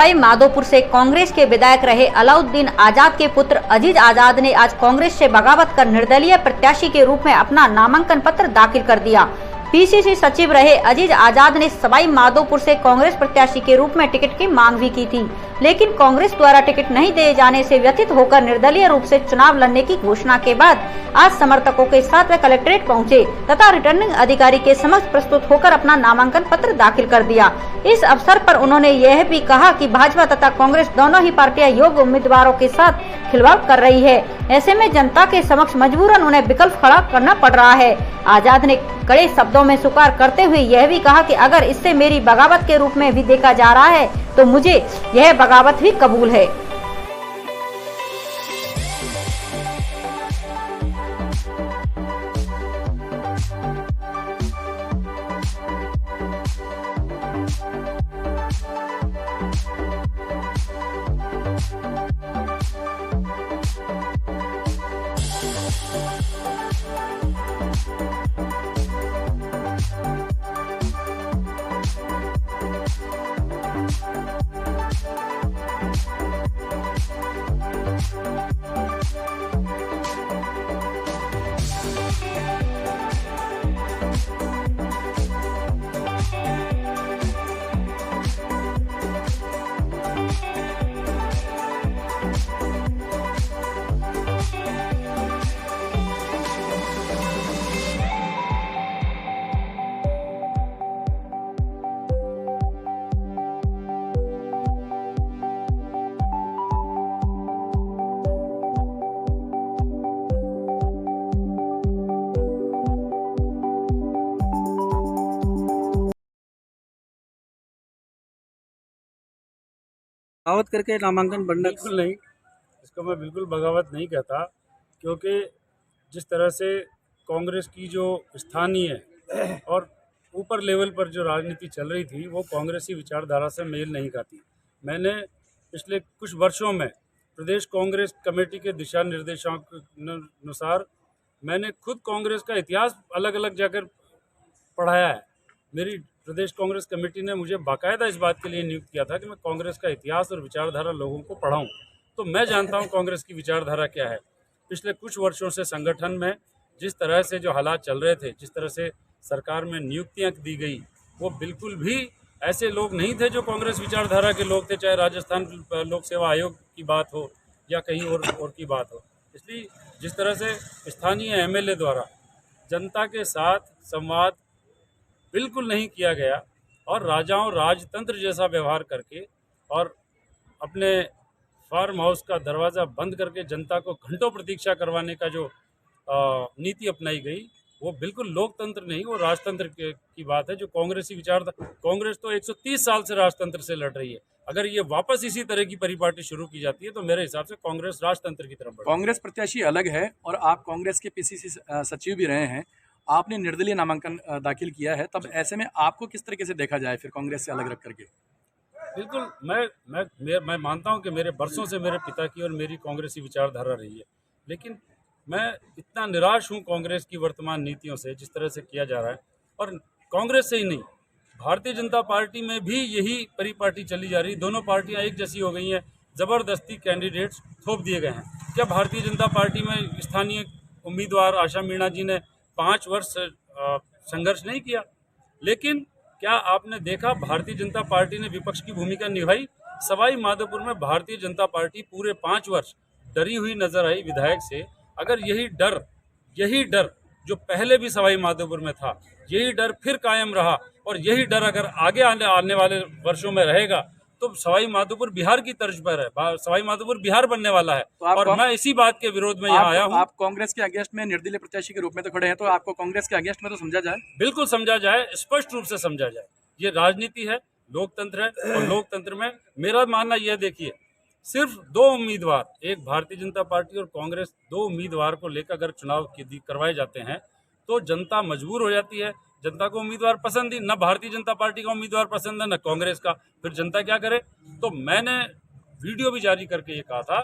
सवाई माधोपुर से कांग्रेस के विधायक रहे अलाउद्दीन आजाद के पुत्र अजीज आजाद ने आज कांग्रेस से बगावत कर निर्दलीय प्रत्याशी के रूप में अपना नामांकन पत्र दाखिल कर दिया। पीसीसी सचिव रहे अजीज आजाद ने सवाई माधोपुर से कांग्रेस प्रत्याशी के रूप में टिकट की मांग भी की थी, लेकिन कांग्रेस द्वारा टिकट नहीं दिए जाने से व्यथित होकर निर्दलीय रूप से चुनाव लड़ने की घोषणा के बाद आज समर्थकों के साथ वे कलेक्ट्रेट पहुंचे तथा रिटर्निंग अधिकारी के समक्ष प्रस्तुत होकर अपना नामांकन पत्र दाखिल कर दिया। इस अवसर पर उन्होंने यह भी कहा कि भाजपा तथा कांग्रेस दोनों ही पार्टियां योग्य उम्मीदवारों के साथ खिलवाड़ कर रही है। ऐसे में जनता के समक्ष मजबूरन उन्हें विकल्प खड़ा करना पड़ रहा है। आजाद ने कड़े शब्दों में स्वीकार करते हुए यह भी कहा कि अगर इससे मेरी बगावत के रूप में भी देखा जा रहा है तो मुझे यह बगावत भी कबूल है। बगावत करके नामांकन भरना बिल्कुल नहीं, इसको मैं बिल्कुल बगावत नहीं कहता, क्योंकि जिस तरह से कांग्रेस की जो स्थानीय और ऊपर लेवल पर जो राजनीति चल रही थी वो कांग्रेसी विचारधारा से मेल नहीं खाती। मैंने पिछले कुछ वर्षों में प्रदेश कांग्रेस कमेटी के दिशा निर्देशों के अनुसार मैंने खुद कांग्रेस का इतिहास अलग अलग जाकर पढ़ाया है। मेरी प्रदेश कांग्रेस कमेटी ने मुझे बाकायदा इस बात के लिए नियुक्त किया था कि मैं कांग्रेस का इतिहास और विचारधारा लोगों को पढ़ाऊं, तो मैं जानता हूं कांग्रेस की विचारधारा क्या है। पिछले कुछ वर्षों से संगठन में जिस तरह से जो हालात चल रहे थे, जिस तरह से सरकार में नियुक्तियां दी गई, वो बिल्कुल भी ऐसे लोग नहीं थे जो कांग्रेस विचारधारा के लोग थे, चाहे राजस्थान लोक सेवा आयोग की बात हो या कहीं और की बात हो। इसलिए जिस तरह से स्थानीय MLA द्वारा जनता के साथ संवाद बिल्कुल नहीं किया गया और राजाओं राजतंत्र जैसा व्यवहार करके और अपने फार्म हाउस का दरवाज़ा बंद करके जनता को घंटों प्रतीक्षा करवाने का जो नीति अपनाई गई, वो बिल्कुल लोकतंत्र नहीं, वो राजतंत्र की बात है। जो कांग्रेसी विचारधारा, कांग्रेस तो 130 साल से राजतंत्र से लड़ रही है। अगर ये वापस इसी तरह की परिपाटी शुरू की जाती है तो मेरे हिसाब से कांग्रेस राजतंत्र की तरफ बढ़। कांग्रेस प्रत्याशी अलग है और आप कांग्रेस के पीसीसी सचिव भी रहे हैं, आपने निर्दलीय नामांकन दाखिल किया है, तब ऐसे में आपको किस तरीके से देखा जाए फिर कांग्रेस से अलग रख करके? बिल्कुल, मैं मानता हूं कि मेरे बरसों से मेरे पिता की और मेरी कांग्रेसी विचारधारा रही है, लेकिन मैं इतना निराश हूं कांग्रेस की वर्तमान नीतियों से, जिस तरह से किया जा रहा है। और कांग्रेस से ही नहीं, भारतीय जनता पार्टी में भी यही परिपाटी चली जा रही। दोनों पार्टियां एक जैसी हो गई हैं, ज़बरदस्ती कैंडिडेट्स थोप दिए गए हैं। क्या भारतीय जनता पार्टी में स्थानीय उम्मीदवार आशा मीणा जी ने 5 वर्ष संघर्ष नहीं किया? लेकिन क्या आपने देखा भारतीय जनता पार्टी ने विपक्ष की भूमिका निभाई? सवाई माधोपुर में भारतीय जनता पार्टी पूरे 5 वर्ष डरी हुई नजर आई विधायक से। अगर यही डर जो पहले भी सवाई माधोपुर में था, यही डर फिर कायम रहा और यही डर अगर आगे आने वाले वर्षों में रहेगा तो सवाई माधोपुर बिहार की तर्ज पर है, सवाई माधोपुर बिहार बनने वाला है। तो और मैं इसी बात के विरोध में यहाँ आया हूँ। आप कांग्रेस के अगेंस्ट में निर्दलीय प्रत्याशी के रूप में तो खड़े हैं, तो आपको कांग्रेस के अगेंस्ट में तो समझा जाए? बिल्कुल समझा जाए, स्पष्ट रूप से समझा जाए। ये राजनीति है, लोकतंत्र है, और लोकतंत्र में मेरा मानना यह, देखिए, सिर्फ 2 उम्मीदवार, एक भारतीय जनता पार्टी और कांग्रेस, 2 उम्मीदवार को लेकर अगर चुनाव करवाए जाते हैं तो जनता मजबूर हो जाती है। जनता को उम्मीदवार पसंद ही न भारतीय जनता पार्टी का उम्मीदवार पसंद है न कांग्रेस का, फिर जनता क्या करे? तो मैंने वीडियो भी जारी करके ये कहा था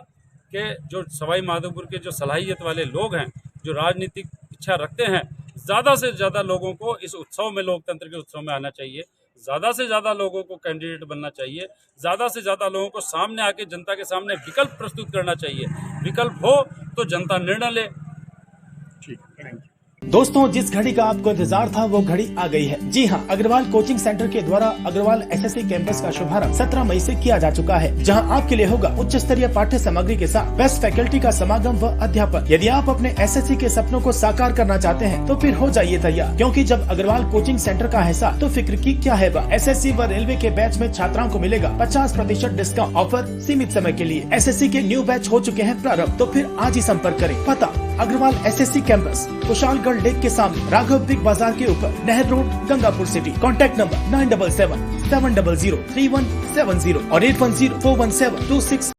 कि जो सवाई माधोपुर के जो सलाहियत वाले लोग हैं, जो राजनीतिक इच्छा रखते हैं, ज़्यादा से ज़्यादा लोगों को इस उत्सव में, लोकतंत्र के उत्सव में आना चाहिए। ज़्यादा से ज़्यादा लोगों को कैंडिडेट बनना चाहिए, ज़्यादा से ज़्यादा लोगों को सामने आके जनता के सामने विकल्प प्रस्तुत करना चाहिए। विकल्प हो तो जनता निर्णय ले। ठीक, थैंक यू। दोस्तों, जिस घड़ी का आपको इंतजार था वो घड़ी आ गई है। जी हां, अग्रवाल कोचिंग सेंटर के द्वारा अग्रवाल एसएससी कैंपस का शुभारंभ 17 मई से किया जा चुका है, जहां आपके लिए होगा उच्च स्तरीय पाठ्य सामग्री के साथ बेस्ट फैकल्टी का समागम व अध्यापन। यदि आप अपने एसएससी के सपनों को साकार करना चाहते हैं तो फिर हो जाइए तैयार, क्योंकि जब अग्रवाल कोचिंग सेंटर का हिस्सा तो फिक्र की क्या है। एसएससी व रेलवे के बैच में छात्राओं को मिलेगा 50% डिस्काउंट। ऑफर सीमित समय के लिए। एसएससी के न्यू बैच हो चुके हैं प्रारंभ, तो फिर आज ही संपर्क करें। पता Agarwal SSC campus, Kushalgarh lake के सामने, राघव बिग बाजार के ऊपर, नहर road, Gangapur city. Contact number 9777003170 और 81041726